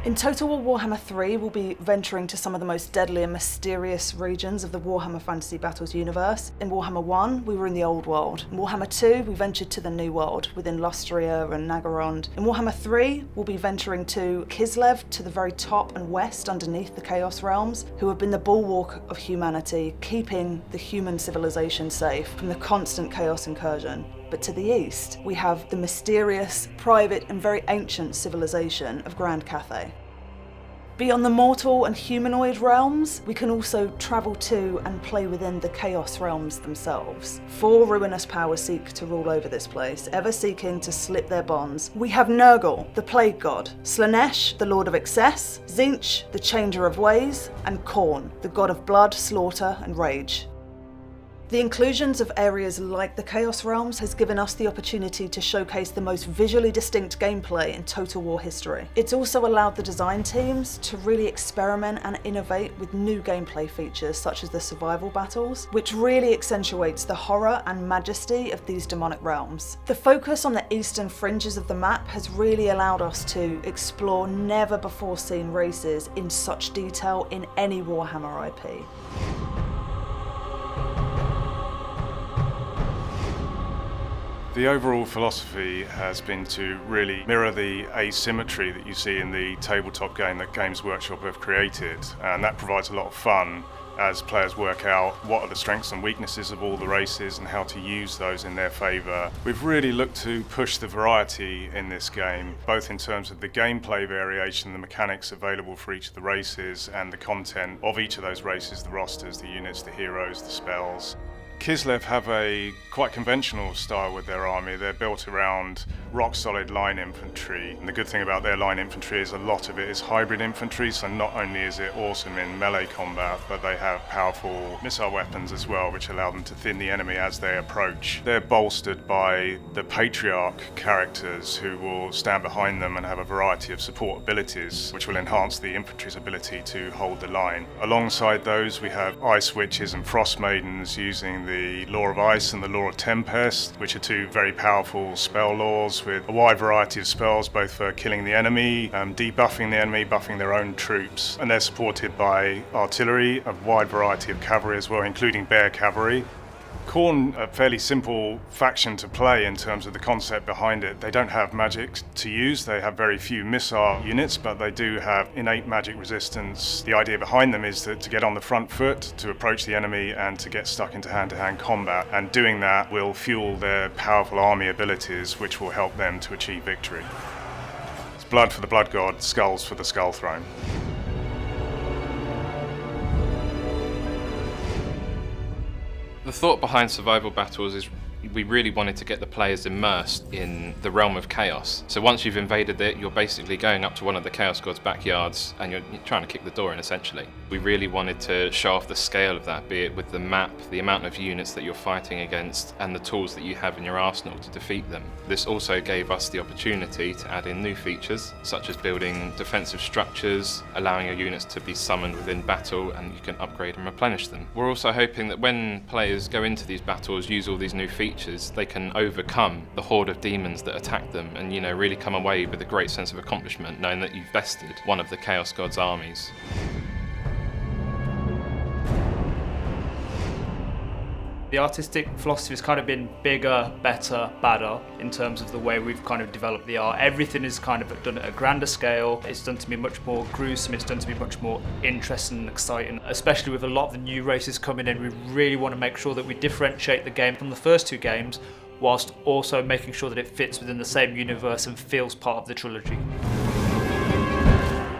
In Total War Warhammer 3, we'll be venturing to some of the most deadly and mysterious regions of the Warhammer Fantasy Battles universe. In Warhammer 1, we were in the Old World. In Warhammer 2, we ventured to the New World, within Lustria and Nagarond. In Warhammer 3, we'll be venturing to Kislev, to the very top and west underneath the Chaos Realms, who have been the bulwark of humanity, keeping the human civilization safe from the constant chaos incursion. But to the east, we have the mysterious, private and very ancient civilization of Grand Cathay. Beyond the mortal and humanoid realms, we can also travel to and play within the Chaos Realms themselves. 4 ruinous powers seek to rule over this place, ever seeking to slip their bonds. We have Nurgle, the Plague God, Slanesh, the Lord of Excess, Tzeentch, the Changer of Ways, and Khorne, the God of Blood, Slaughter and Rage. The inclusions of areas like the Chaos Realms has given us the opportunity to showcase the most visually distinct gameplay in Total War history. It's also allowed the design teams to really experiment and innovate with new gameplay features such as the survival battles, which really accentuates the horror and majesty of these demonic realms. The focus on the eastern fringes of the map has really allowed us to explore never before seen races in such detail in any Warhammer IP. The overall philosophy has been to really mirror the asymmetry that you see in the tabletop game that Games Workshop have created, and that provides a lot of fun as players work out what are the strengths and weaknesses of all the races and how to use those in their favour. We've really looked to push the variety in this game, both in terms of the gameplay variation, the mechanics available for each of the races, and the content of each of those races, the rosters, the units, the heroes, the spells. Kislev have a quite conventional style with their army. They're built around rock-solid line infantry. And the good thing about their line infantry is a lot of it is hybrid infantry, so not only is it awesome in melee combat, but they have powerful missile weapons as well, which allow them to thin the enemy as they approach. They're bolstered by the Patriarch characters who will stand behind them and have a variety of support abilities, which will enhance the infantry's ability to hold the line. Alongside those, we have Ice Witches and Frost Maidens using the Law of Ice and the Law of Tempest, which are 2 very powerful spell laws with a wide variety of spells, both for killing the enemy, debuffing the enemy, buffing their own troops. And they're supported by artillery, a wide variety of cavalry as well, including bear cavalry. Khorne, a fairly simple faction to play in terms of the concept behind it. They don't have magic to use, they have very few missile units, but they do have innate magic resistance. The idea behind them is to get on the front foot, to approach the enemy and to get stuck into hand-to-hand combat, and doing that will fuel their powerful army abilities, which will help them to achieve victory. It's blood for the Blood God, skulls for the Skull Throne. The thought behind survival battles is we really wanted to get the players immersed in the realm of chaos. So once you've invaded it, you're basically going up to one of the Chaos God's backyards and you're trying to kick the door in, essentially. We really wanted to show off the scale of that, be it with the map, the amount of units that you're fighting against, and the tools that you have in your arsenal to defeat them. This also gave us the opportunity to add in new features, such as building defensive structures, allowing your units to be summoned within battle, and you can upgrade and replenish them. We're also hoping that when players go into these battles, use all these new features, they can overcome the horde of demons that attack them and, really come away with a great sense of accomplishment, knowing that you've bested one of the Chaos God's armies. The artistic philosophy has kind of been bigger, better, badder in terms of the way we've kind of developed the art. Everything is kind of done at a grander scale. It's done to be much more gruesome, it's done to be much more interesting and exciting. Especially with a lot of the new races coming in, we really want to make sure that we differentiate the game from the first 2 games, whilst also making sure that it fits within the same universe and feels part of the trilogy.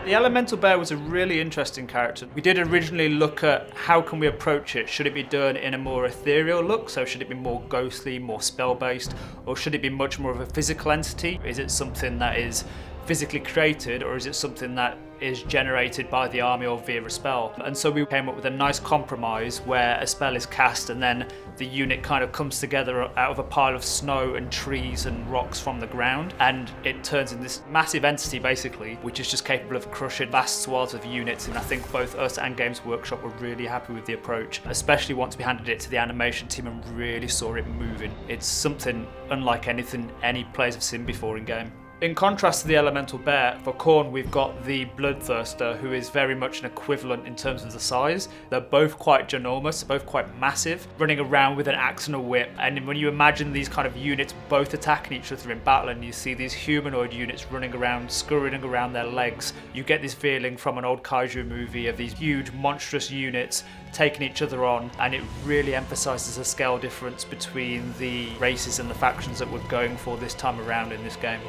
The Elemental Bear was a really interesting character. We did originally look at how can we approach it. Should it be done in a more ethereal look? So should it be more ghostly, more spell-based? Or should it be much more of a physical entity? Is it something that is physically created, or is it something that is generated by the army or via a spell? And so we came up with a nice compromise where a spell is cast and then the unit kind of comes together out of a pile of snow and trees and rocks from the ground, and it turns into this massive entity basically, which is just capable of crushing vast swaths of units. And I think both us and Games Workshop were really happy with the approach, especially once we handed it to the animation team and really saw it moving. It's something unlike anything any players have seen before in game. In contrast to the Elemental Bear, for Khorne we've got the Bloodthirster, who is very much an equivalent in terms of the size. They're both quite ginormous, both quite massive, running around with an axe and a whip. And when you imagine these kind of units both attacking each other in battle, and you see these humanoid units running around, scurrying around their legs, you get this feeling from an old kaiju movie of these huge monstrous units taking each other on, and it really emphasises the scale difference between the races and the factions that we're going for this time around in this game.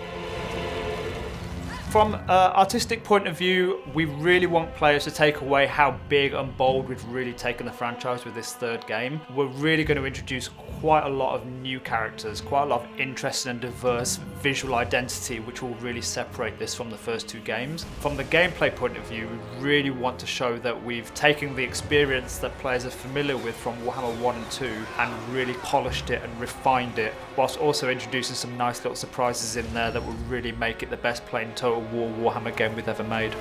From an artistic point of view, we really want players to take away how big and bold we've really taken the franchise with this third game. We're really going to introduce quite a lot of new characters, quite a lot of interesting and diverse visual identity, which will really separate this from the first two games. From the gameplay point of view, we really want to show that we've taken the experience that players are familiar with from Warhammer 1 and 2 and really polished it and refined it, whilst also introducing some nice little surprises in there that will really make it the best playing Total War Warhammer game we've ever made.